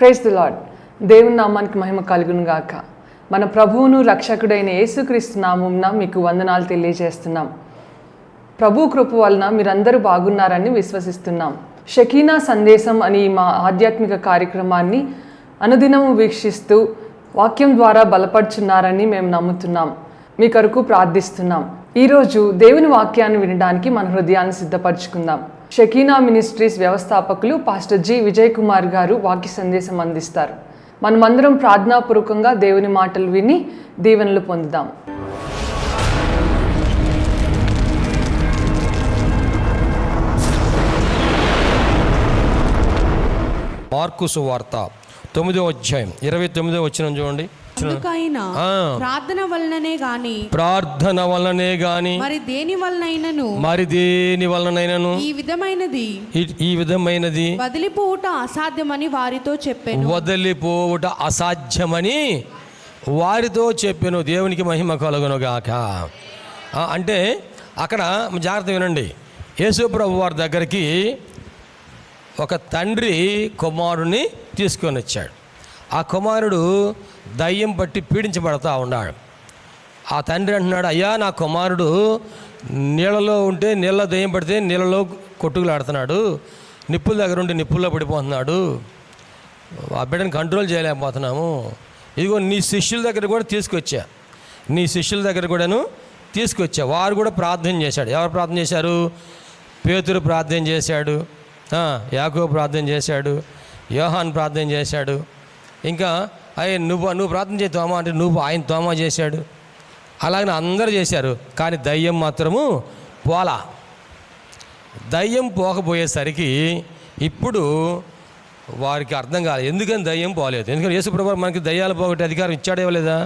Praise the lord. దేవుని నామానికి మహిమ కలుగును గాక. మన ప్రభువును రక్షకుడైన యేసుక్రీస్తు నామమున మీకు వందనాలు తెలియజేస్తున్నాం. ప్రభు కృప వలన మీరందరూ బాగున్నారని విశ్వసిస్తున్నాం. షకీనా సందేశం అని మా ఆధ్యాత్మిక కార్యక్రమాన్ని అనుదినము వీక్షిస్తూ వాక్యం ద్వారా బలపడుచున్నారని మేము నమ్ముతున్నాం. మీ కొరకు ప్రార్థిస్తున్నాం. ఈరోజు దేవుని వాక్యాన్ని వినడానికి మన హృదయాన్ని సిద్ధపరచుకుందాం. షకీనా మినిస్ట్రీస్ వ్యవస్థాపకులు పాస్టర్ జి విజయ్ కుమార్ గారు వాక్య సందేశం అందిస్తారు. మనమందరం ప్రార్థనాపూర్వకంగా దేవుని మాటలు విని దీవెనలు పొందుదాం. మార్కు సువార్త 9వ అధ్యాయం 29వ వచనం చూడండి. ప్రార్థన వలననే గాని మరి దేని వలనైనను ఈ విధమైనది వదిలిపోవుట అసాధ్యమని వారితో చెప్పెను. దేవునికి మహిమ కలుగును గాక. అంటే అక్కడ జాగ్రత్త వినండి. యేసు ప్రభు వారి దగ్గరికి ఒక తండ్రి కుమారుడిని తీసుకొని వచ్చాడు. ఆ కుమారుడు దయ్యం పట్టి పీడించబడతా ఉన్నాడు. ఆ తండ్రి అంటున్నాడు, అయ్యా నా కుమారుడు నీళ్ళలో ఉంటే నీళ్ళ దయ్యం పడితే నీళ్ళలో కొట్టుకులాడుతున్నాడు, నిప్పుల దగ్గర ఉండి నిప్పుల్లో పడిపోతున్నాడు, ఆ బిడ్డని కంట్రోల్ చేయలేకపోతున్నాము. ఇదిగో నీ శిష్యుల దగ్గర కూడా తీసుకొచ్చా. వారు కూడా ప్రార్థన చేశాడు. ఎవరు ప్రార్థన చేశారు? పేతురు ప్రార్థన చేశాడు, యాకోబు ప్రార్థన చేశాడు, యోహాన్ ప్రార్థన చేశాడు. ఇంకా నువ్వు ప్రార్థన చేయి తోమా అంటే ఆయన తోమా చేశాడు. అలాగనే అందరూ చేశారు. కానీ దయ్యం మాత్రము పోలా. దయ్యం పోకపోయేసరికి ఇప్పుడు వారికి అర్థం కాలేదు ఎందుకని దయ్యం పోలేదు. ఎందుకంటే యేసుప్రభు మనకి దయ్యాలు పోగొట్టే అధికారం ఇచ్చాడు ఇవ్వలేదా?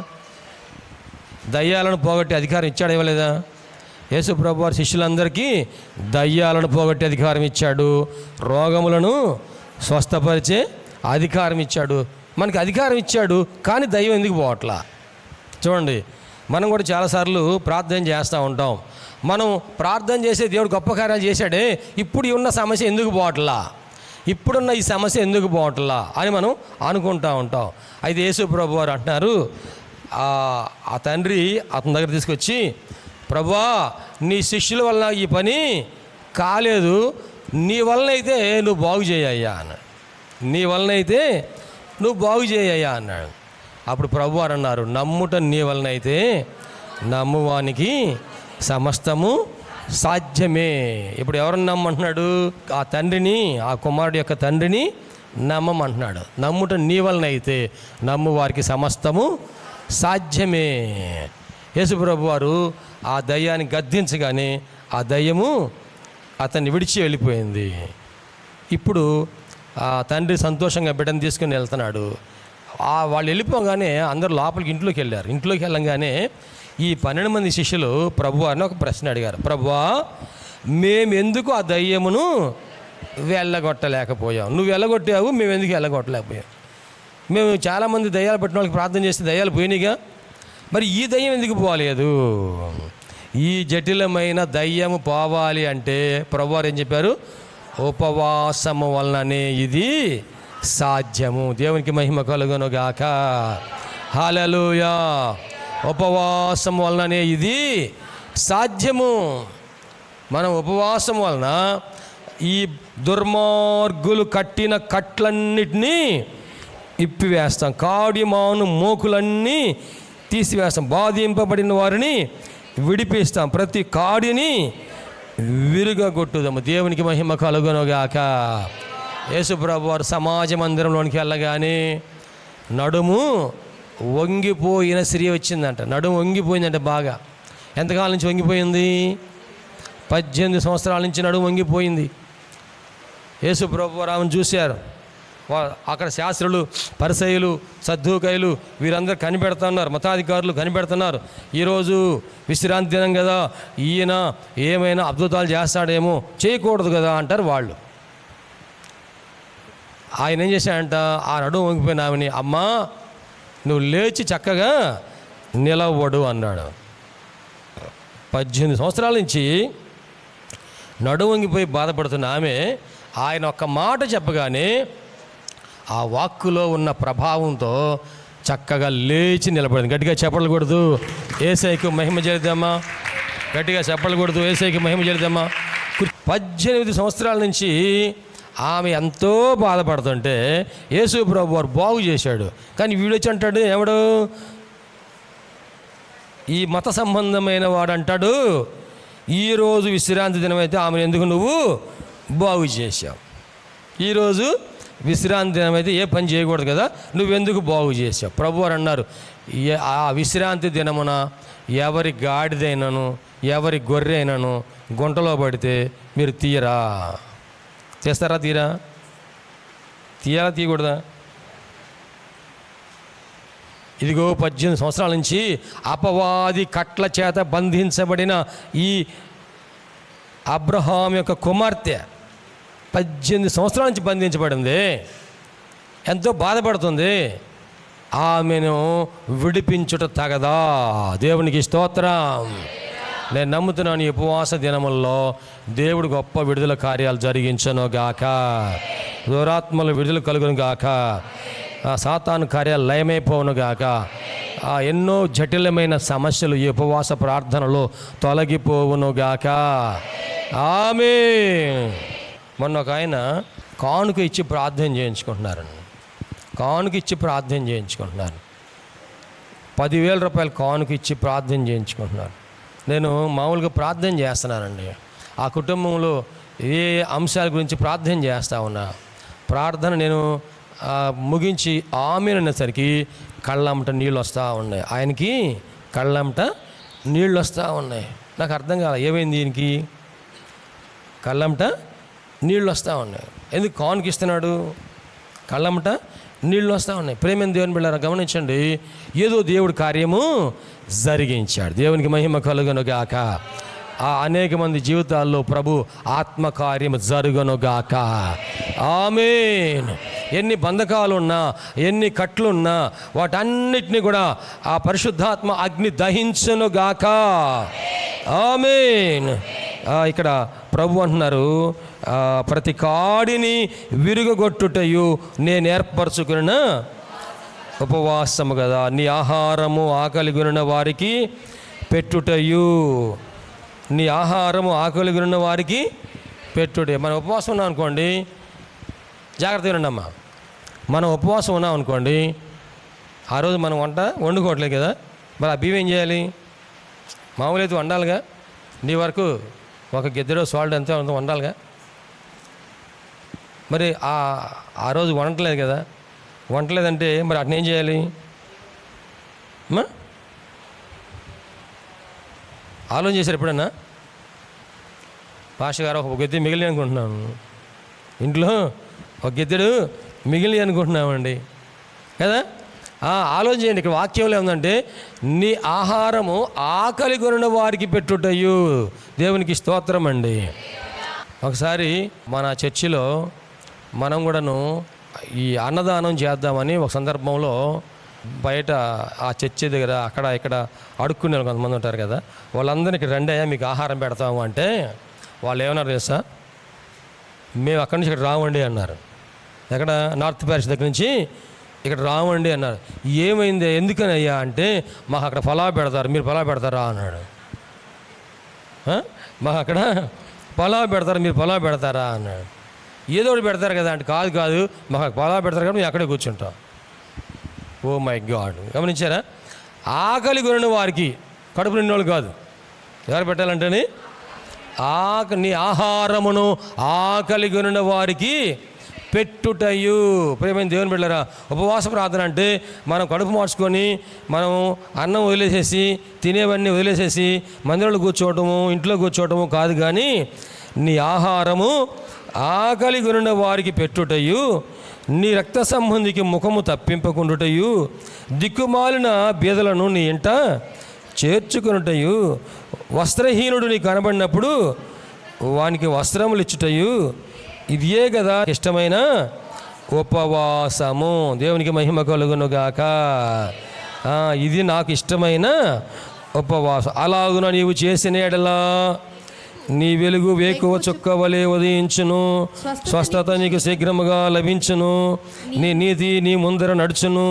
దయ్యాలను పోగొట్టే అధికారం ఇచ్చాడు ఇవ్వలేదా? యేసుప్రభు వారి శిష్యులందరికీ దయ్యాలను పోగొట్టే అధికారం ఇచ్చాడు, రోగములను స్వస్థపరిచే అధికారం ఇచ్చాడు. మనకి అధికారం ఇచ్చాడు, కానీ దయ్యం ఎందుకు పోవట్లా? చూడండి, మనం కూడా చాలాసార్లు ప్రార్థన చేస్తూ ఉంటాం. మనం ప్రార్థన చేసే దేవుడు గొప్ప కార్యాలు చేశాడే, ఇప్పుడు ఉన్న సమస్య ఎందుకు పోవట్లా, ఇప్పుడున్న ఈ సమస్య ఎందుకు పోవట్లా అని మనం అనుకుంటూ ఉంటాం. అయితే యేసు ప్రభు వారు అంటున్నారు, ఆ తండ్రి అతని దగ్గర తీసుకొచ్చి, ప్రభువా నీ శిష్యుల వలన ఈ పని కాలేదు, నీ వలన అయితే నువ్వు బాగు చేయయ్యా అన్నాడు. నీ వలన అయితే నువ్వు బాగు చేయయ్యా అన్నాడు. అప్పుడు ప్రభు వారు అన్నారు, నమ్ముట నీ వలన అయితే నమ్మువానికి సమస్తము సాధ్యమే. ఇప్పుడు ఎవరిని నమ్మంటున్నాడు? ఆ తండ్రిని, ఆ కుమారుడు యొక్క తండ్రిని నమ్మమంటున్నాడు. నమ్ముట నీ వలన అయితే నమ్ము వారికి సమస్తము సాధ్యమే. యేసు ప్రభు వారు ఆ దయ్యాన్ని గద్దించగానే ఆ దయ్యము అతన్ని విడిచి వెళ్ళిపోయింది. ఇప్పుడు ఆ తండ్రి సంతోషంగా బిడ్డను తీసుకుని వెళ్తున్నాడు. వాళ్ళు వెళ్ళిపోగానే అందరూ లోపలికి ఇంట్లోకి వెళ్ళారు. ఇంట్లోకి వెళ్ళంగానే ఈ 12 మంది శిష్యులు ప్రభువారిని ఒక ప్రశ్న అడిగారు. ప్రభువా, మేమెందుకు ఆ దయ్యమును వెళ్ళగొట్టలేకపోయాం? నువ్వు వెళ్ళగొట్టావు, మేము ఎందుకు వెళ్ళగొట్టలేకపోయాం? మేము చాలామంది దయ్యాలు పట్టిన వాళ్ళకి ప్రార్థన చేస్తే దయ్యాలు పోయినాయిగా, మరి ఈ దయ్యం ఎందుకు పోలేదు? ఈ జటిలమైన దయ్యము పోవాలి అంటే ప్రభువారు ఏం చెప్పారు? ఉపవాసము వలననే ఇది సాధ్యము. దేవునికి మహిమ కలుగును గాక. హల్లెలూయా. ఉపవాసం వలననే ఇది సాధ్యము. మనం ఉపవాసం వలన ఈ దుర్మార్గులు కట్టిన కట్లన్నిటినీ ఇప్పివేస్తాం, కాడిమాను మోకులన్నీ తీసివేస్తాం, బాధింపబడిన వారిని విడిపిస్తాం, ప్రతి కాడిని విరుగగొట్టుదాము. దేవునికి మహిమ కలుగునుగాక. యేసుప్రభు వారు సమాజ మందిరంలోనికి వెళ్ళగానే నడుము వంగిపోయిన స్త్రీ వచ్చిందంట. నడుము వంగిపోయిందంట బాగా. ఎంతకాలం నుంచి వంగిపోయింది? 18 సంవత్సరాల నుంచి నడుము వంగిపోయింది. యేసుప్రభు వారు ఆమెను చూశారు. అక్కడ శాస్త్రులు, పరిసయ్యులు, సద్దూకయ్యులు వీరందరూ కనిపెడుతున్నారు, మతాధికారులు కనిపెడుతున్నారు. ఈరోజు విశ్రాంతి దినం కదా, ఈయన ఏమైనా అద్భుతాలు చేస్తాడేమో, చేయకూడదు కదా అంటారు వాళ్ళు. ఆయన ఏం చేశాడంట, ఆ నడుము వంగిపోయిన ఆమెని, అమ్మా నువ్వు లేచి చక్కగా నిలవడు అన్నాడు. 18 సంవత్సరాల నుంచి నడుము వంగిపోయి బాధపడుతున్న ఆమె ఆయన ఒక్క మాట చెప్పగానే ఆ వాక్కులో ఉన్న ప్రభావంతో చక్కగా లేచి నిలబడింది. గట్టిగా చెప్పలు కొడుతూ యేసయ్యకు మహిమ చేద్దామా? గట్టిగా చెప్పలు కొడుతూ యేసయ్యకు మహిమ చేద్దామా? 18 సంవత్సరాల నుంచి ఆమె ఎంతో బాధపడుతుంటే యేసు ప్రభు వారు బాగు చేశాడు. కానీ వీడొచ్చి అంటాడు, ఎవడు ఈ మత సంబంధమైన వాడు అంటాడు, ఈరోజు విశ్రాంతి దినమైతే ఆమెను ఎందుకు నువ్వు బాగు చేశావు? ఈరోజు విశ్రాంతి దినమైతే ఏ పని చేయకూడదు కదా, నువ్వెందుకు బాగు చేసావు? ప్రభు వారు అన్నారు, ఆ విశ్రాంతి దినమున ఎవరి గాడిదైనను ఎవరి గొర్రె అయినను గుంటలో పడితే మీరు తీయరా? తీస్తారా? తీయాలా తీయకూడదా? ఇదిగో 18 సంవత్సరాల నుంచి అపవాది కట్ల చేత బంధించబడిన ఈ అబ్రహాం యొక్క కుమార్తె 18 సంవత్సరాల నుంచి బంధించబడింది, ఎంతో బాధపడుతుంది. ఆమెను విడిపించుట తగదా? దేవునికి స్తోత్రం. నేను నమ్ముతున్నాను, ఈ ఉపవాస దినముల్లో దేవుడు గొప్ప విడుదల కార్యాలు జరిగించను గాక, దురాత్మలు విడుదల కలుగును గాక, సాతాను కార్యాలు లయమైపోవును గాక, ఎన్నో జటిలమైన సమస్యలు ఈ ఉపవాస ప్రార్థనలో తొలగిపోవును గాక. ఆమేన్. మొన్న ఒక ఆయన కానుక ఇచ్చి ప్రార్థన చేయించుకుంటున్నారండి. కానుక ఇచ్చి ప్రార్థన చేయించుకుంటున్నారు. 10,000 రూపాయలు కానుక ఇచ్చి ప్రార్థన చేయించుకుంటున్నారు. నేను మామూలుగా ప్రార్థన చేస్తున్నానండి. ఆ కుటుంబంలో ఏ అంశాల గురించి ప్రార్థన చేస్తూ ఉన్నా, ప్రార్థన నేను ముగించి ఆమెను అనేసరికి కళ్ళమ్మట నీళ్ళు వస్తూ ఉన్నాయి. ఆయనకి కళ్ళమ్మట నీళ్ళు వస్తూ ఉన్నాయి. నాకు అర్థం కాదు, ఏమైంది దీనికి? కళ్ళమ్మట నీళ్ళు వస్తూ ఉన్నాయి. ఎందుకు కానుక ఇస్తున్నాడు? కళ్ళమ్మట నీళ్ళు వస్తూ ఉన్నాయి. ప్రేమ దేవుని బిడ్డలారా గమనించండి, ఏదో దేవుడి కార్యము జరిగించాడు. దేవునికి మహిమ కలుగును గాక. ఆ అనేక మంది జీవితాల్లో ప్రభు ఆత్మకార్యము జరుగును గాక. ఆమేన్. ఎన్ని బంధకాలు ఉన్నా, ఎన్ని కట్లున్నా, వాటన్నిటిని కూడా ఆ పరిశుద్ధాత్మ అగ్ని దహించును గాక. ఆమేన్. ఇక్కడ ప్రభు అంటున్నారు, ప్రతి కాడిని విరుగగొట్టుటయు నేను ఏర్పరచుకున్న ఉపవాసము కదా, నీ ఆహారము ఆకలిగొనిన వారికి పెట్టుటయు. నీ ఆహారము ఆకలిగొనిన వారికి పెట్టుటే. మనం ఉపవాసం ఉన్నాం అనుకోండి, జాగ్రత్తగా ఉండమ్మా. మనం ఉపవాసం ఉన్నాం అనుకోండి, ఆ రోజు మనం వంట వండుకోవట్లేదు కదా, మరి ఆ బియ్యం ఏం చేయాలి? మామూలు అయితే వండాలిగా. నీ వరకు ఒక గిద్దెలో సాల్ట్ అంతే వండాలిగా. మరి ఆ రోజు వండట్లేదు కదా, వండలేదంటే మరి అట్లా ఏం చేయాలి? ఆలోచన చేశారు ఎప్పుడన్నా? పాష గారు ఒక గిద్దె మిగిలి అనుకుంటున్నాను, ఇంట్లో ఒక గిద్దెడు మిగిలి అనుకుంటున్నామండి కదా. ఆలోచన చేయండి. ఇక్కడ వాక్యంలో ఏముందంటే, నీ ఆహారము ఆకలి కొనిన వారికి పెట్టుటయు. దేవునికి స్తోత్రం అండి. ఒకసారి మన చర్చిలో మనం కూడాను ఈ అన్నదానం చేద్దామని ఒక సందర్భంలో బయట ఆ చర్చి దగ్గర అక్కడ ఇక్కడ అడుక్కునే కొంతమంది ఉంటారు కదా, వాళ్ళందరికీ రండి అయ్యా మీకు ఆహారం పెడతాము అంటే వాళ్ళు ఏమన్నారు తెలుసా? మేము అక్కడి నుంచి ఇక్కడ రావండి అన్నారు. ఎక్కడ? నార్త్ ప్యారిస్ దగ్గర నుంచి ఇక్కడ రావండి అన్నారు. ఏమైంది, ఎందుకని అయ్యా అంటే, మాకు అక్కడ పలావ్ పెడతారు, మీరు పలావ్ పెడతారా అన్నాడు. మాకు అక్కడ పలావ్ పెడతారు, మీరు పలావ్ పెడతారా అన్నాడు. ఏదో ఒకటి పెడతారు కదా అంటే, కాదు మాకు పలావ్ పెడతారు కాబట్టి మేము అక్కడే కూర్చుంటాం. Oh my god. గమనించారా? ఆకలి కొనిన వారికి, కడుపు నిన్నోళ్ళు కాదు. ఎవరు పెట్టాలంటేని నీ ఆహారమును ఆకలి కొనిన వారికి పెట్టుటయు. ప్రేమైన దేవుని బిడ్డలారా, ఉపవాస ప్రార్థన అంటే మనం కడుపు మార్చుకొని మనం అన్నం వదిలేసేసి తినేవన్నీ వదిలేసేసి మందిరంలో కూర్చోవటము, ఇంట్లో కూర్చోవటము కాదు, కానీ నీ ఆహారము ఆకలి కొనిన వారికి పెట్టుటయు, నీ రక్త సంబంధికి ముఖము తప్పింపకుండుటయు, దిక్కుమాలిన బీదలను నీ ఇంట చేర్చుకునుటయు, వస్త్రహీనుడు నీకు కనబడినప్పుడు వానికి వస్త్రములు ఇచ్చుటయు, ఇదే కదా ఇష్టమైన ఉపవాసము. దేవునికి మహిమ కలుగునుగాక. ఇది నాకు ఇష్టమైన ఉపవాసం. అలాగున నీవు చేసిన ఎడలా నీ వెలుగు వేకువ చుక్కవలే ఉదయించును. స్వస్థత నీకు శీఘ్రముగా లభించును. నీ నీతి నీ ముందర నడుచును.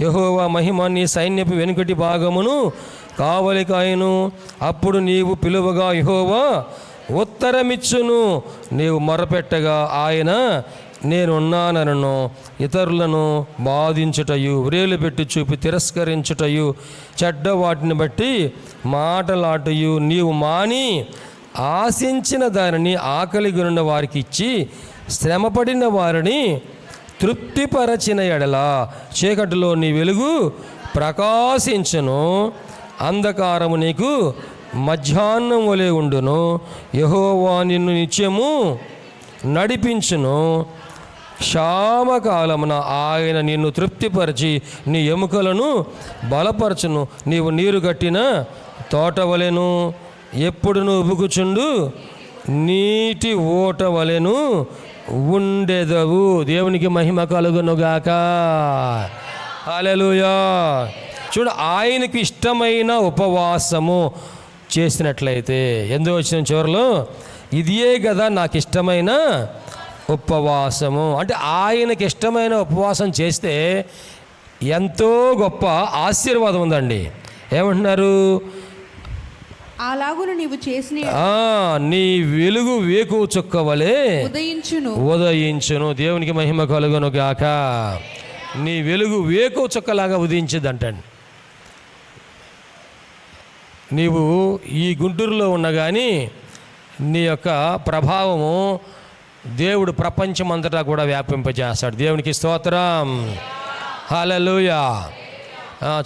యెహోవా మహిమ నీ సైన్యపు వెనుకటి భాగమును కావలి కాయను. అప్పుడు నీవు పిలువగా యెహోవా ఉత్తరమిచ్చును. నీవు మొరపెట్టగా ఆయన నేనున్నానను. ఇతరులను బాధించుటయు, వ్రేలు పెట్టి చూపి తిరస్కరించుటయు, చెడ్డ వాటిని బట్టి మాటలాటయు నీవు మాని ఆశించిన దానిని ఆకలిగొనిన వారికి ఇచ్చి శ్రమపడిన వారిని తృప్తిపరచిన ఎడల చీకటిలో నీ వెలుగు ప్రకాశించును. అంధకారము నీకు మధ్యాహ్నం వలె ఉండును. యెహోవా నిన్ను నిత్యము నడిపించును. క్షామకాలమున ఆయన నిన్ను తృప్తిపరిచి నీ ఎముకలను బలపరచును. నీవు నీరు కట్టిన తోట వలెను, ఎప్పుడును ఉబుకుచుండు నీటి ఓట వలెను ఉండెదవు. దేవునికి మహిమ కలుగునుగాక. హల్లెలూయా. చూడు, ఆయనకి ఇష్టమైన ఉపవాసము చేసినట్లయితే ఎందుకు వచ్చిన చివరిలో ఇదియే కదా నాకు ఇష్టమైన ఉపవాసము అంటే, ఆయనకి ఇష్టమైన ఉపవాసం చేస్తే ఎంతో గొప్ప ఆశీర్వాదం ఉందండి. ఏమంటున్నారు? అలాగున నీవు చేసిన నీ వెలుగు వేకువ చుక్కవలే ఉదయించును. దేవునికి మహిమ కలుగును గాక. నీ వెలుగు వేకువ చుక్కలాగా ఉదయించిద్దంటండి. నీవు ఈ గుంటూరులో ఉన్న కానీ నీ యొక్క ప్రభావము దేవుడు ప్రపంచమంతటా కూడా వ్యాపింపజేస్తాడు. దేవునికి స్తోత్రం. హల్లెలూయా.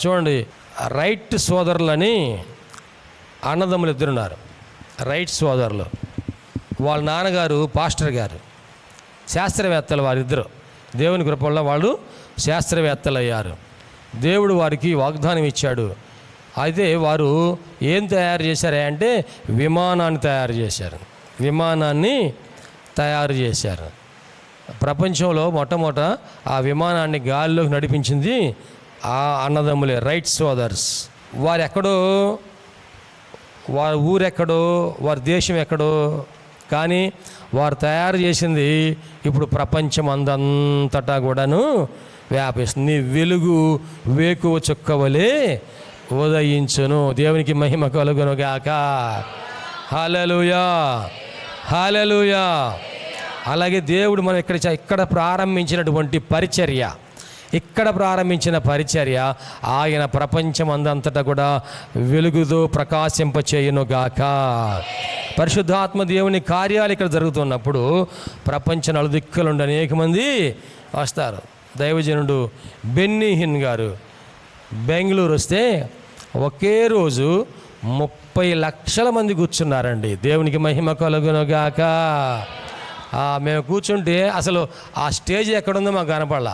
చూడండి, రైట్ సోదరులని అన్నదమ్ములు ఇద్దరున్నారు. రైట్ సోదరులు. వాళ్ళ నాన్నగారు పాస్టర్ గారు, శాస్త్రవేత్తలు వారిద్దరు. దేవుని కృప వల్ల వాళ్ళు శాస్త్రవేత్తలు అయ్యారు. దేవుడు వారికి వాగ్దానం ఇచ్చాడు. అయితే వారు ఏం తయారు చేశారు అంటే విమానాన్ని తయారు చేశారు. విమానాన్ని తయారు చేశారు. ప్రపంచంలో మొట్టమొదట ఆ విమానాన్ని గాలిలోకి నడిపించింది ఆ అన్నదమ్ములే, రైట్ సోదర్స్. వారు ఎక్కడో, వారి ఊరెక్కడో, వారి దేశం ఎక్కడో, కానీ వారు తయారు చేసింది ఇప్పుడు ప్రపంచం అందంతటా కూడాను వ్యాపిస్తుంది. నీ వెలుగు వేకువ చుక్కవలే ఉదయించును. దేవునికి మహిమ కలుగును గాక. హల్లెలూయా. హల్లెలూయా. అలాగే దేవుడు మనం ఇక్కడ ప్రారంభించినటువంటి పరిచర్య, ఇక్కడ ప్రారంభించిన పరిచర్య ఆయన ప్రపంచం అందంతటా కూడా వెలుగుతో ప్రకాశింపచేయును గాక. పరిశుద్ధాత్మ దేవుని కార్యాలు ఇక్కడ జరుగుతున్నప్పుడు ప్రపంచ నలుదిక్కులుండి అనేక మంది వస్తారు. దైవజనుడు బెన్నీహిన్ గారు బెంగళూరు వస్తే ఒకే రోజు 30 లక్షల మంది కూర్చున్నారండి. దేవునికి మహిమ కలుగును గాక. మేము కూర్చుంటే అసలు ఆ స్టేజ్ ఎక్కడుందో మాకు కనపడాల.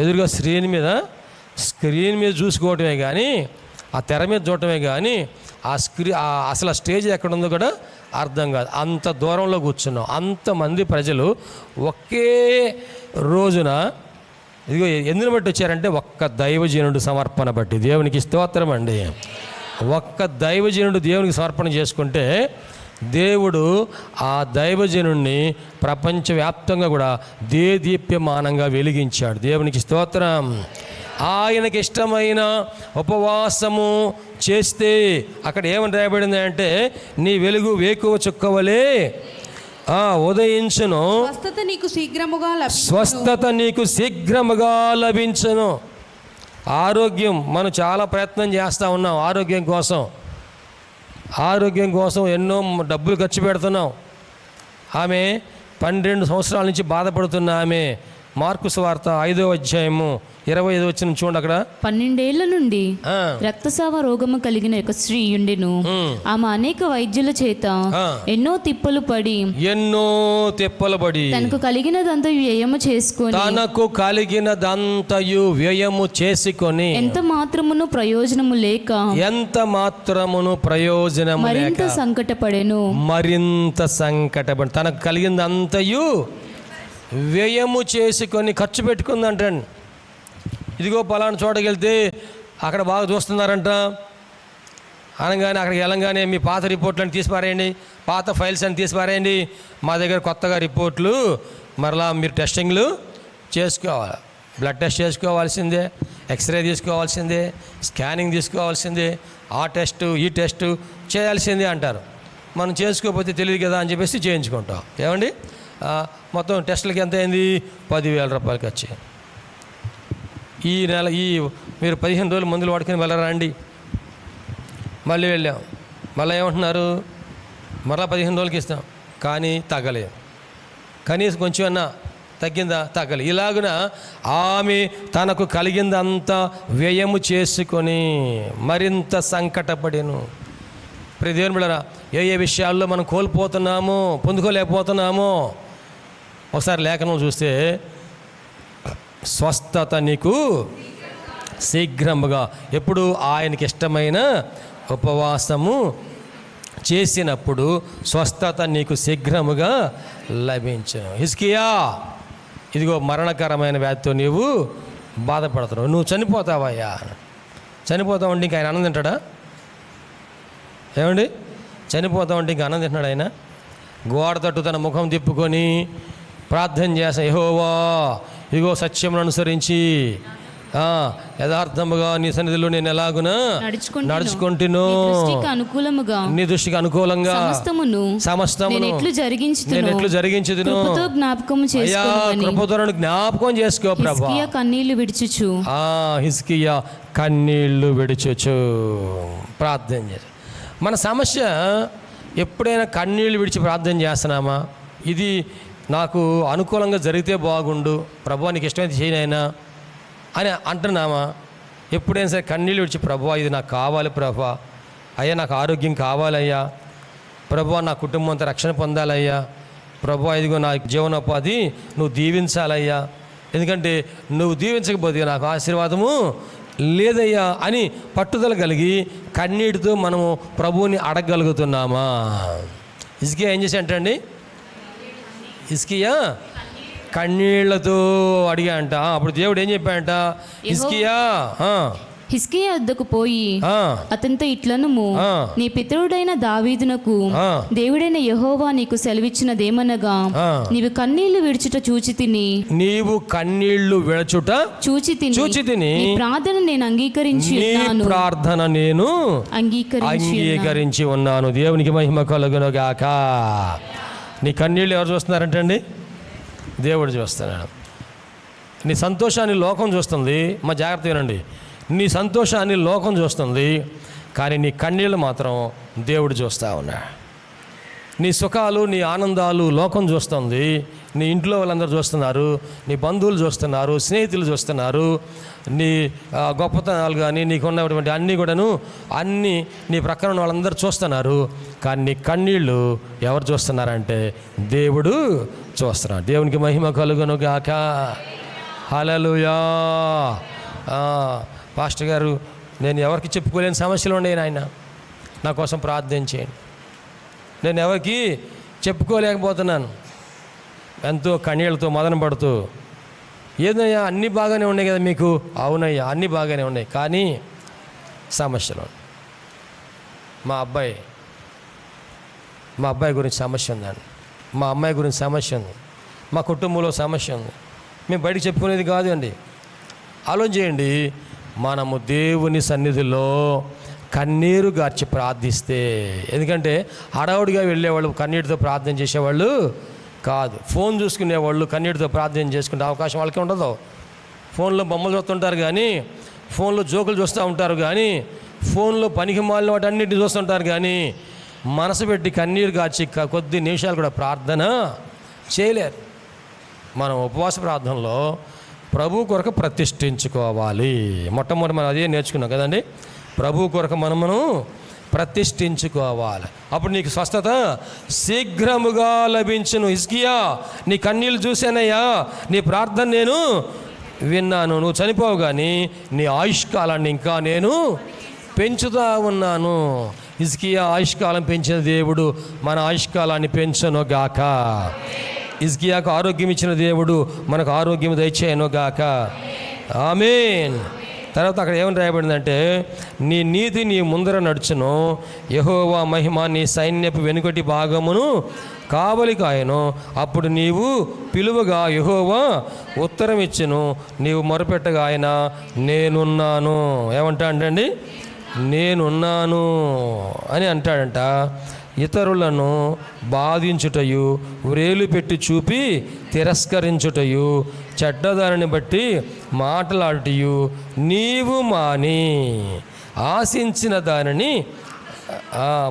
ఎదురుగా స్క్రీన్ మీద చూసుకోవటమే కానీ, ఆ తెర మీద చూడటమే కానీ అసలు ఆ స్టేజ్ ఎక్కడుందో కూడా అర్థం కాదు. అంత దూరంలో కూర్చున్నాం. అంతమంది ప్రజలు ఒకే రోజున, ఇదిగో ఎందుని బట్టి వచ్చారంటే ఒక్క దైవజనుడు సమర్పణ బట్టి. దేవునికి స్తోత్రం అండి. ఒక్క దైవజనుడు దేవునికి సమర్పణ చేసుకుంటే దేవుడు ఆ దైవజనుడిని ప్రపంచవ్యాప్తంగా కూడా దేదీప్యమానంగా వెలిగించాడు. దేవునికి స్తోత్రం. ఆయనకి ఇష్టమైన ఉపవాసము చేస్తే అక్కడ ఏమని రాయబడింది అంటే నీ వెలుగు వేకువ చుక్కవలే ఉదయించును. స్వస్థత నీకు శీఘ్రముగా లభించును. ఆరోగ్యం మనం చాలా ప్రయత్నం చేస్తూ ఉన్నాం. ఆరోగ్యం కోసం ఎన్నో డబ్బులు ఖర్చు పెడుతున్నాం. ఆమె 12 సంవత్సరాల నుంచి బాధపడుతున్న ఆమె మార్కు సువార్త 5వ అధ్యాయము 25 వచ్చిన చూడండి. అక్కడ 12 ఏళ్ల నుండి రక్తస్రావ రోగము కలిగిన ఒక స్త్రీ ఉండెను. ఆమె అనేక వైద్యుల చేత ఎన్నో తిప్పలు పడి తనకు కలిగినదంతయు వ్యయము చేసుకొని ఎంత మాత్రమును ప్రయోజనము లేక మరింత సంకటపడి తనకు కలిగినదంతయు వ్యయము చేసుకొని ఖర్చు పెట్టుకుందంటండి. ఇదిగో పలానా చోటకి వెళ్తే అక్కడ బాగా చూస్తున్నారంట, అనగానే అక్కడికి వెళ్ళంగానే మీ పాత రిపోర్ట్లను తీసిపారేయండి, పాత ఫైల్స్ అని తీసిపారేయండి, మా దగ్గర కొత్తగా రిపోర్ట్లు మరలా మీరు టెస్టింగ్లు చేసుకోవాలి. బ్లడ్ టెస్ట్ చేసుకోవాల్సిందే, ఎక్స్రే తీసుకోవాల్సిందే, స్కానింగ్ తీసుకోవాల్సిందే, ఆ టెస్టు ఈ టెస్టు చేయాల్సిందే అంటారు. మనం చేసుకోకపోతే తెలియదు కదా అని చెప్పేసి చేయించుకుంటాం. ఏమండి, మొత్తం టెస్టులకి ఎంత అయింది? 10,000 రూపాయలకి వచ్చాయి. ఈ నెల మీరు 15 రోజులు మందులు వాడుకొని వెళ్ళరా అండి? మళ్ళీ వెళ్ళాం, మళ్ళీ ఏమంటున్నారు? మరలా 15 రోజులకి ఇస్తాం, కానీ తగ్గలేదు. కనీసం కొంచెం అన్నా తగ్గిందా? తగ్గలేదు. ఇలాగున ఆమె తనకు కలిగిందంతా వ్యయము చేసుకొని మరింత సంకటపడెను. ప్రతి దేవుని బిడ్డలారా, ఏ విషయాల్లో మనం కోల్పోతున్నామో, పొందుకోలేకపోతున్నామో ఒకసారి లేఖనం చూస్తే, స్వస్థత నీకు శీఘ్రముగా, ఎప్పుడు ఆయనకి ఇష్టమైన ఉపవాసము చేసినప్పుడు స్వస్థత నీకు శీఘ్రముగా లభించును. హిజ్కియా, ఇదిగో మరణకరమైన వ్యాధితో నీవు బాధపడుతున్నావు, నువ్వు చనిపోతావయ్యా. చనిపోతావంటే ఇంక ఆయన ఆనందం తింటాడా? ఏమండి, చనిపోతామంటే ఇంక ఆనందం తింటున్నాడు ఆయన? గోడ తట్టు తన ముఖం తిప్పుకొని ప్రార్థన చేస్తా, యెహోవా ఇదిగో సత్యమును అనుసరించి యథార్థముగా నీ సన్నిధిలో నేను ఎలాగునా నడుచుకుంటును, నీ దృష్టికి అనుకూలంగా సమస్తమును ఎట్లు జరిగించుదును, కృపతో జ్ఞాపకం చేసుకో ప్రభువా. కన్నీళ్లు విడిచుచు, హిజ్కియా కన్నీళ్లు విడిచుచు ప్రార్థన చేసి. మన సమస్య ఎప్పుడైనా కన్నీళ్లు విడిచి ప్రార్థన చేస్తున్నామా? ఇది నాకు అనుకూలంగా జరిగితే బాగుండు ప్రభువా, నీకు ఇష్టమైతే చేయనైనా అని అంటున్నామా? ఎప్పుడైనా సరే కన్నీళ్ళు విడిచి, ప్రభువా ఇది నాకు కావాలి ప్రభువా, అయ్యా నాకు ఆరోగ్యం కావాలయ్యా, ప్రభువా నా కుటుంబం అంతా రక్షణ పొందాలయ్యా, ప్రభువా ఇదిగో నా జీవనోపాధి నువ్వు దీవించాలయ్యా, ఎందుకంటే నువ్వు దీవించకపోతే నాకు ఆశీర్వాదము లేదయ్యా అని పట్టుదల కలిగి కన్నీటితో మనము ప్రభువుని అడగగలుగుతున్నామా? హిజ్కియా ఏం చేసి అంటండి? హిజ్కియా కన్నీళ్లతో అడిగా అంట. అప్పుడు దేవుడు ఏం చెప్పాడంట? హిజ్కియా వద్దకు పోయి అతనితో ఇట్లనుము, నీ పితరుడైన దావీదునకు దేవుడైన యెహోవా నీకు సెలవిచ్చినదేమనగా, నీవు కన్నీళ్లు విడుచుట చూచి తిని, నీవు కన్నీళ్లు విడుచుట చూచి తిని నీ ప్రార్థన నేను అంగీకరించి ఉన్నాను, ప్రార్థన నేను అంగీకరించి ఉన్నాను. దేవునికి మహిమ కలుగును గాక. నీ కన్నీళ్ళు ఎవరు చూస్తున్నారంటండి? దేవుడు చూస్తున్నాడు. నీ సంతోషాన్ని లోకం చూస్తుంది. మా జాగ్రత్త వినండి, నీ సంతోషాన్ని లోకం చూస్తుంది, కానీ నీ కన్నీళ్ళు మాత్రం దేవుడు చూస్తూ ఉన్నాడు. నీ సుఖాలు నీ ఆనందాలు లోకం చూస్తుంది, నీ ఇంట్లో వాళ్ళందరూ చూస్తున్నారు, నీ బంధువులు చూస్తున్నారు, స్నేహితులు చూస్తున్నారు, నీ గొప్పతనాలు కానీ నీకున్నటువంటి అన్నీ కూడాను అన్నీ నీ ప్రక్కన వాళ్ళందరూ చూస్తున్నారు, కానీ నీ కన్నీళ్ళు ఎవరు చూస్తున్నారంటే దేవుడు చూస్తున్నాడు. దేవునికి మహిమ కలుగును గాక. హల్లెలూయా. పాస్టర్ గారు, నేను ఎవరికి చెప్పుకోలేని సమస్యలు ఉన్నాయి నాయన, నా కోసం ప్రార్థన చేయండి. నేను ఎవరికి చెప్పుకోలేకపోతున్నాను, ఎంతో కన్నీళ్ళతో మదన పడుతూ. ఏదయ్యా అన్నీ బాగానే ఉన్నాయి కదా మీకు? అవునయ్యా అన్నీ బాగానే ఉన్నాయి, కానీ సమస్యలు. మా అబ్బాయి గురించి సమస్య ఉందండి, మా అమ్మాయి గురించి సమస్య ఉంది, మా కుటుంబంలో సమస్య ఉంది. మేము బయటకు చెప్పుకునేది కాదు అండి. ఆలోచన చేయండి, మనము దేవుని సన్నిధిలో కన్నీరు గార్చి ప్రార్థిస్తే, ఎందుకంటే హడావుడిగా వెళ్ళేవాళ్ళు కన్నీటితో ప్రార్థన చేసేవాళ్ళు కాదు, ఫోన్ చూసుకునేవాళ్ళు కన్నీటితో ప్రార్థన చేసుకునే అవకాశం వాళ్ళకి ఉండదు. ఫోన్లో బొమ్మలు చూస్తుంటారు కానీ, ఫోన్లో జోకులు చూస్తూ ఉంటారు కానీ, ఫోన్లో పనికి మాలిన వాటి అన్నింటినీ చూస్తుంటారు కానీ, మనసు పెట్టి కన్నీరు గార్చి కొద్ది నిమిషాలు కూడా ప్రార్థన చేయలేరు. మనం ఉపవాస ప్రార్థనలో ప్రభు కొరకు ప్రతిష్ఠించుకోవాలి. మొట్టమొదటి మనం అదే నేర్చుకున్నాం కదండి. ప్రభు కొరకు మనమును ప్రతిష్ఠించుకోవాలి, అప్పుడు నీకు స్వస్థత శీఘ్రముగా లభించును. హిజ్కియా, నీ కన్నీళ్ళు చూశానయ్యా, నీ ప్రార్థన నేను విన్నాను, నువ్వు చనిపోవు కానీ నీ ఆయుష్కాలాన్ని ఇంకా నేను పెంచుతూ ఉన్నాను. హిజ్కియా ఆయుష్కాలం పెంచిన దేవుడు మన ఆయుష్కాలాన్ని పెంచును గాక. హిజ్కియాకు ఆరోగ్యం ఇచ్చిన దేవుడు మనకు ఆరోగ్యం దయచేయను గాక. ఆమేన్. తర్వాత అక్కడ ఏమని రాయబడిందంటే, నీ నీతి నీ ముందర నడుచును, యెహోవా మహిమ నీ సైన్యపు వెనుకటి భాగమును కావలి కాయను. అప్పుడు నీవు పిలువగా యెహోవా ఉత్తరం ఇచ్చును, నీవు మొరపెట్టగా ఆయన నేనున్నాను. ఏమంటా అంటండి? నేనున్నాను అని అంటాడంట. ఇతరులను బాధించుటయు, వ్రేలు పెట్టి చూపి తిరస్కరించుటయు, చెడ్డదానిని బట్టి మాట్లాడుటయు నీవు మాని ఆశించిన దానిని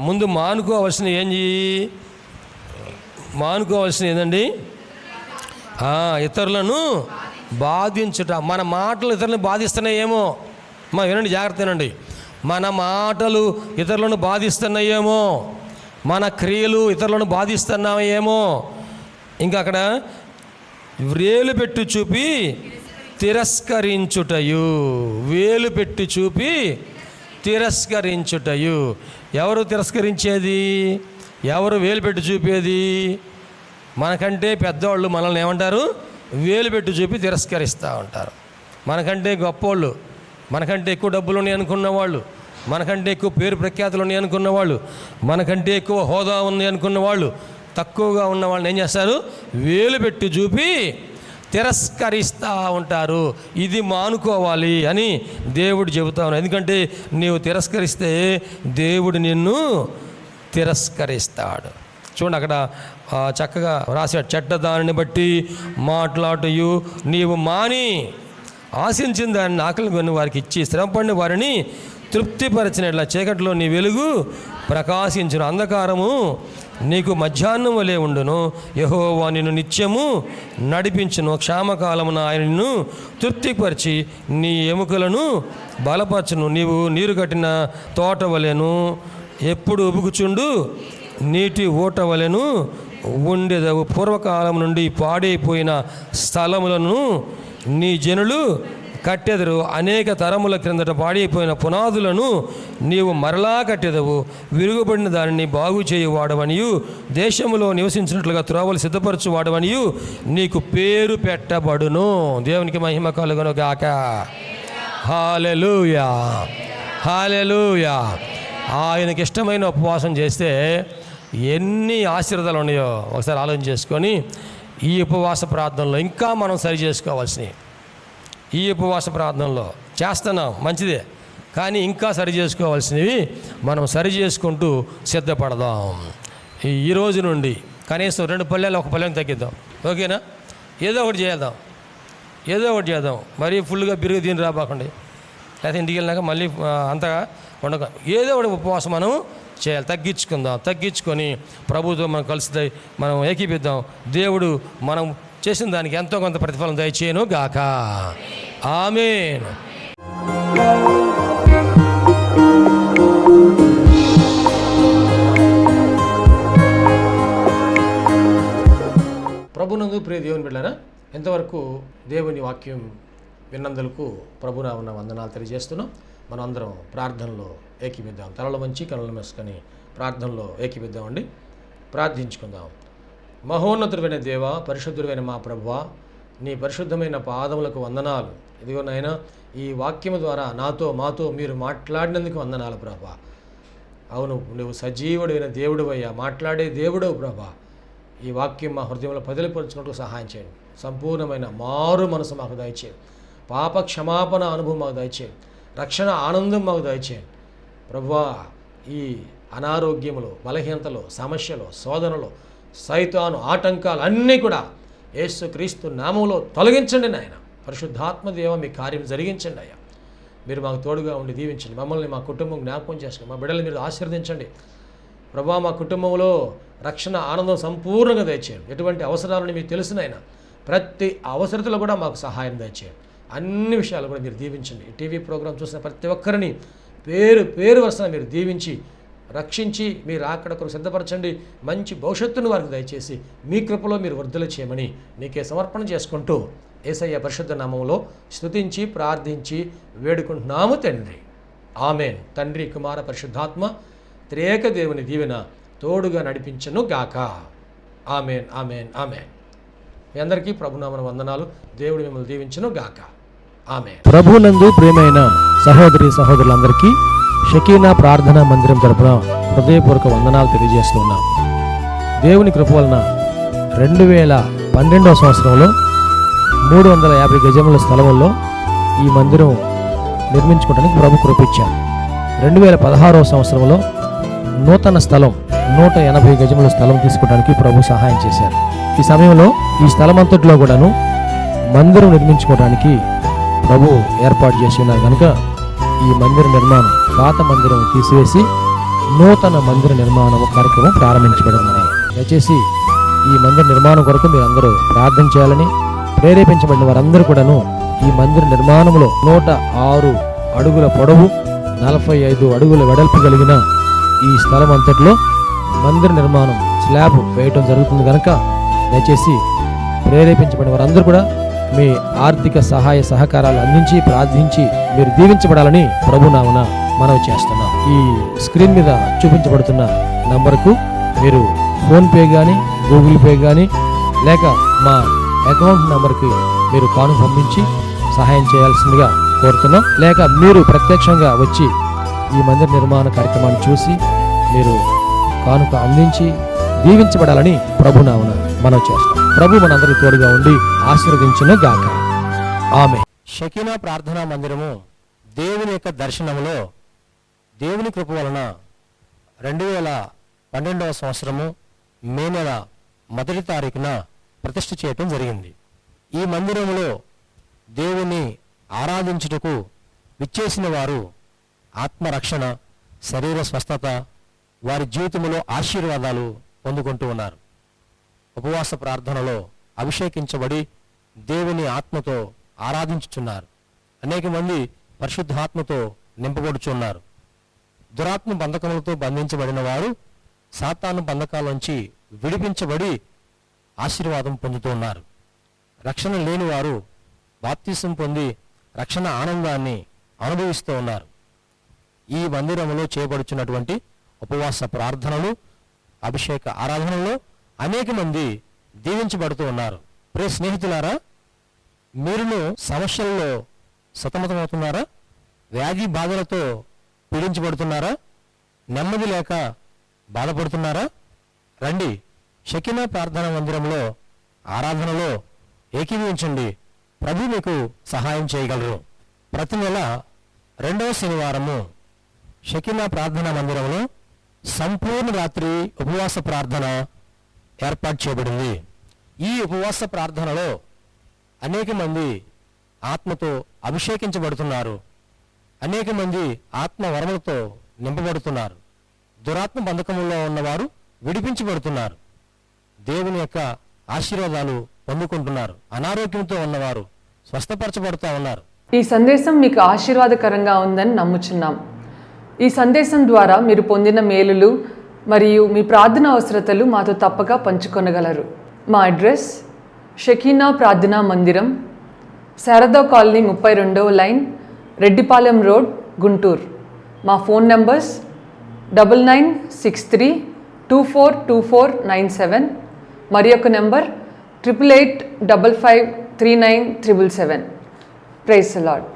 ముందు మానుకోవాల్సిన మానుకోవాల్సిన ఏదండి? ఇతరులను బాధించుట. మన మాటలు ఇతరులను బాధిస్తున్నాయేమో, వినండి, జాగ్రత్త వినండి. మన మాటలు ఇతరులను బాధిస్తున్నాయేమో, మన క్రియలు ఇతరులను బాధిస్తున్నాయేమో. ఇంకా అక్కడ వ్రేలు పెట్టి చూపి తిరస్కరించుటయు, వేలు పెట్టి చూపి తిరస్కరించుటయు. ఎవరు తిరస్కరించేది? ఎవరు వేలు పెట్టి చూపేది? మనకంటే పెద్దవాళ్ళు మనల్ని ఏమంటారు? వేలు పెట్టి చూపి తిరస్కరిస్తూ ఉంటారు. మనకంటే గొప్పోళ్ళు, మనకంటే ఎక్కువ డబ్బులు ఉన్నాయి అనుకున్న వాళ్ళు, మనకంటే ఎక్కువ పేరు ప్రఖ్యాతులు ఉన్నాయి అనుకున్న వాళ్ళు, మనకంటే ఎక్కువ హోదా ఉంది అనుకున్న వాళ్ళు, తక్కువగా ఉన్న వాళ్ళని ఏం చేస్తారు? వేలు పెట్టి చూపి తిరస్కరిస్తూ ఉంటారు. ఇది మానుకోవాలి అని దేవుడు చెబుతా ఉన్నాడు. ఎందుకంటే నీవు తిరస్కరిస్తే దేవుడు నిన్ను తిరస్కరిస్తాడు. చూడండి, అక్కడ చక్కగా రాశాడు, చెడ్డదానిని బట్టి మాట్లాడుయు నీవు మాని ఆశించిన దాన్ని ఆకలి కొని వారికి ఇచ్చి శ్రమపడిన వారిని తృప్తిపరచినట్ల చీకటిలో నీ వెలుగు ప్రకాశించును, అంధకారము నీకు మధ్యాహ్నం వలె ఉండును. యెహోవా నిన్ను నిత్యము నడిపించును, క్షామకాలమున ఆయన నిన్ను తృప్తిపరిచి నీ ఎముకలను బలపరచును. నీవు నీరు కట్టిన తోట వలెను, ఎప్పుడు ఉబుకుచుండు నీటి ఊట వలెను ఉండేదవు. పూర్వకాలం నుండి పాడైపోయిన స్థలములను నీ జనులు కట్టెదరు, అనేక తరముల క్రిందట పాడైపోయిన పునాదులను నీవు మరలా కట్టెదవు. విరుగుబడిన దానిని బాగు చేయువాడవనియు, దేశములో నివసించినట్లుగా త్రోవలు సిద్ధపరచువాడవనియు నీకు పేరు పెట్టబడును. దేవునికి మహిమ కలుగును గాక. హల్లెలూయా, హల్లెలూయా. ఆయనకి ఇష్టమైన ఉపవాసం చేస్తే ఎన్ని ఆశీర్వాదాలు ఉన్నాయో ఒకసారి ఆలోచన చేసుకొని ఈ ఉపవాస ప్రార్థనలో ఇంకా మనం సరి చేసుకోవాల్సినవి, ఈ ఉపవాస ప్రార్థనలో చేస్తున్నాం మంచిదే, కానీ ఇంకా సరి చేసుకోవాల్సినవి మనం సరి చేసుకుంటూ సిద్ధపడదాం. ఈ రోజు నుండి కనీసం 2 పల్లెలు 1 పల్లెని తగ్గిద్దాం. ఓకేనా? ఏదో ఒకటి చేద్దాం, ఏదో ఒకటి చేద్దాం. మరీ ఫుల్గా బిరుగు తిని రాబాకండి, లేకపోతే ఇంటికి వెళ్ళినాక మళ్ళీ అంతగా ఉండక ఏదో ఒకటి ఉపవాసం మనం చేయాలి. తగ్గించుకొని ప్రభుత్వం మనం కలిసి మనం ఏకీపిద్దాం. దేవుడు మనం చేసిన దానికి ఎంతో కొంత ప్రతిఫలం దయచేయను గాక. ఆమేన్. ప్రభునందు ప్రియ దేవుని బిడ్డలారా, ఎంతవరకు దేవుని వాక్యం విన్నందులకు ప్రభునామమున వందనాలు తెలియజేస్తున్నాం. మనం అందరం ప్రార్థనలో ఏకీపిద్దాం. తలలు వంచి కనులు మూసుకొని ప్రార్థనలో ఏకీపిద్దామండి. ప్రార్థించుకుందాం. మహోన్నతుడైన దేవ, పరిశుద్ధుడైన మా ప్రభువా, నీ పరిశుద్ధమైన పాదములకు వందనాలు. ఇదిగో నాయనా, ఈ వాక్యము ద్వారా మాతో మీరు మాట్లాడినందుకు వందనాలు ప్రభువా. అవును, నువ్వు సజీవుడైన దేవుడివయ్యా, మాట్లాడే దేవుడవు ప్రభువా. ఈ వాక్యం మా హృదయంలో పదిలిపరుచుకుంటూ సహాయం చేయండి. సంపూర్ణమైన మారు మనసు మాకు దయచేయండి. పాప క్షమాపణ అనుభవం మాకు దయచేయండి. రక్షణ ఆనందం మాకు దయచేయండి ప్రభువా. ఈ అనారోగ్యములు, బలహీనతలు, సమస్యలు, శోధనలు, సైతాను ఆటంకాలు అన్నీ కూడా యేసుక్రీస్తు నామములో తొలగించండి నాయన. పరిశుద్ధాత్మ దేవ, మీ కార్యం జరిగించండి అయ్యా. మీరు మాకు తోడుగా ఉండి దీవించండి. మమ్మల్ని, మా కుటుంబం జ్ఞాపకం చేసుకోండి. మా బిడ్డలు మీరు ఆశీర్వదించండి ప్రభువా. మా కుటుంబంలో రక్షణ ఆనందం సంపూర్ణంగా దయచేయండి. ఎటువంటి అవసరాలను మీకు తెలుసునైనా ప్రతి అవసరతలో కూడా మాకు సహాయం దయచేయండి. అన్ని విషయాలు కూడా మీరు దీవించండి. ఈ టీవీ ప్రోగ్రాం చూసిన ప్రతి ఒక్కరిని పేరు వరుసన మీరు దీవించి రక్షించి మీరు అక్కడ కొరకు సిద్ధపరచండి. మంచి భవిష్యత్తును వారికి దయచేసి మీ కృపలో మీరు వర్ధలు చేయమని నీకే సమర్పణ చేసుకుంటూ యేసయ్య పరిశుద్ధ నామములో స్తుతించి ప్రార్థించి వేడుకుంటున్నాము తండ్రి. ఆమేన్. తండ్రి, కుమార, పరిశుద్ధాత్మ త్రియేక దేవుని దీవెన తోడుగా నడిపించను గాక. ఆమేన్, ఆమేన్, ఆమేన్. మీ అందరికీ ప్రభునామన వందనాలు. దేవుడు మిమ్మల్ని దీవించును గాక. ఆమె. ప్రభునందు ప్రియమైన సహోదరి సహోదరులందరికీ షకీనా ప్రార్థనా మందిరం తరపున హృదయపూర్వక వందనాలు తెలియజేస్తున్నాం. దేవుని కృప వలన 2012వ సంవత్సరంలో 350 గజముల స్థలంలో ఈ మందిరం నిర్మించుకోవడానికి ప్రభు కృపించారు. 2016వ సంవత్సరంలో నూతన స్థలం 180 గజముల స్థలం తీసుకోవడానికి ప్రభు సహాయం చేశారు. ఈ సమయంలో ఈ స్థలం అంతట్లో కూడాను మందిరం నిర్మించుకోవడానికి ప్రభు ఏర్పాటు చేసి ఉన్నారు కనుక ఈ మందిర నిర్మాణం, పాత మందిరం తీసివేసి నూతన మందిర నిర్మాణం కార్యక్రమం ప్రారంభించబడింది. దయచేసి ఈ మందిర నిర్మాణం కొరకు మీరు అందరూ ప్రార్థన చేయాలని, ప్రేరేపించబడిన వారందరూ కూడాను ఈ మందిర నిర్మాణంలో 106 అడుగుల పొడవు 45 అడుగుల వెడల్పు కలిగిన ఈ స్థలం అంతట్లో మందిర నిర్మాణం స్లాబ్ వేయటం జరుగుతుంది కనుక దయచేసి ప్రేరేపించబడిన వారందరూ కూడా మీ ఆర్థిక సహాయ సహకారాలు అందించి ప్రార్థించి మీరు దీవించబడాలని ప్రభునామన మనవి చేస్తున్నాం. ఈ స్క్రీన్ మీద చూపించబడుతున్న నంబర్కు మీరు ఫోన్పే కానీ, గూగుల్ పే కానీ, లేక మా అకౌంట్ నంబర్కి మీరు కాను పంపించి సహాయం చేయాల్సిందిగా కోరుతున్నాం. లేక మీరు ప్రత్యక్షంగా వచ్చి ఈ మందిర నిర్మాణ కార్యక్రమాన్ని చూసి మీరు కానుక అందించి దీవించబడాలని ప్రభునామన మనం చేస్తాం. ప్రభు మనందరి తోడుగా ఉండి ఆశీర్వదించును గాక. ఆమె. షకీనా ప్రార్థనా మందిరము దేవుని యొక్క దర్శనములో దేవుని కృప వలన 2012వ సంవత్సరము మే నెల 1వ తారీఖున ప్రతిష్ఠ చేయటం జరిగింది. ఈ మందిరములో దేవుని ఆరాధించుటకు విచ్చేసిన వారు ఆత్మరక్షణ, శరీర స్వస్థత, వారి జీవితంలో ఆశీర్వాదాలు పొందుకుంటూ ఉన్నారు. ఉపవాస ప్రార్థనలో అభిషేకించబడి దేవుని ఆత్మతో ఆరాధించుచున్నారు. అనేక మంది పరిశుద్ధాత్మతో నింపబడుచున్నారు. దురాత్మ బంధకములతో బంధించబడిన వారు సాతాను బంధకాల్లోంచి విడిపించబడి ఆశీర్వాదం పొందుతూ ఉన్నారు. రక్షణ లేని వారు బాప్తిసం పొంది రక్షణ ఆనందాన్ని అనుభవిస్తూ ఉన్నారు. ఈ మందిరంలో చేయబడుచున్నటువంటి ఉపవాస ప్రార్థనలు, అభిషేక ఆరాధనలో అనేక మంది దీవించబడుతూ ఉన్నారు. ప్రియ స్నేహితులారా, మీరును సమస్యల్లో సతమతమవుతున్నారా? వ్యాధి బాధలతో పీడించబడుతున్నారా? నెమ్మది లేక బాధపడుతున్నారా? రండి, షకీనా ప్రార్థనా మందిరంలో ఆరాధనలో ఏకీభవించండి. ప్రభు మీకు సహాయం చేయగలరు. ప్రతి నెల 2వ శనివారము షకీనా ప్రార్థనా మందిరంలో సంపూర్ణ రాత్రి ఉపవాస ప్రార్థన ఏర్పాటు చేయబడింది. ఈ ఉపవాస ప్రార్థనలో అనేక మంది ఆత్మతో అభిషేకించబడుతున్నారు. అనేక మంది ఆత్మ వరములతో నింపబడుతున్నారు. దురాత్మ బంధకములో ఉన్నవారు విడిపించబడుతున్నారు. దేవుని యొక్క ఆశీర్వాదాలు పొందుకుంటున్నారు. అనారోగ్యంతో ఉన్నవారు స్వస్థపరచబడుతూ ఉన్నారు. ఈ సందేశం మీకు ఆశీర్వాదకరంగా ఉందని నమ్ముచున్నాం. ఈ సందేశం ద్వారా మీరు పొందిన మేలులు మరియు మీ ప్రార్థన అవసరతలు మాతో తప్పక పంచుకొనగలరు. మా అడ్రస్ షకీనా ప్రార్థనా మందిరం, శారదా కాలనీ 32వ లైన్, రెడ్డిపాలెం రోడ్, గుంటూరు. మా ఫోన్ నంబర్స్ 9963242497, మరి యొక్క నెంబర్ 8885539777. Praise the lord.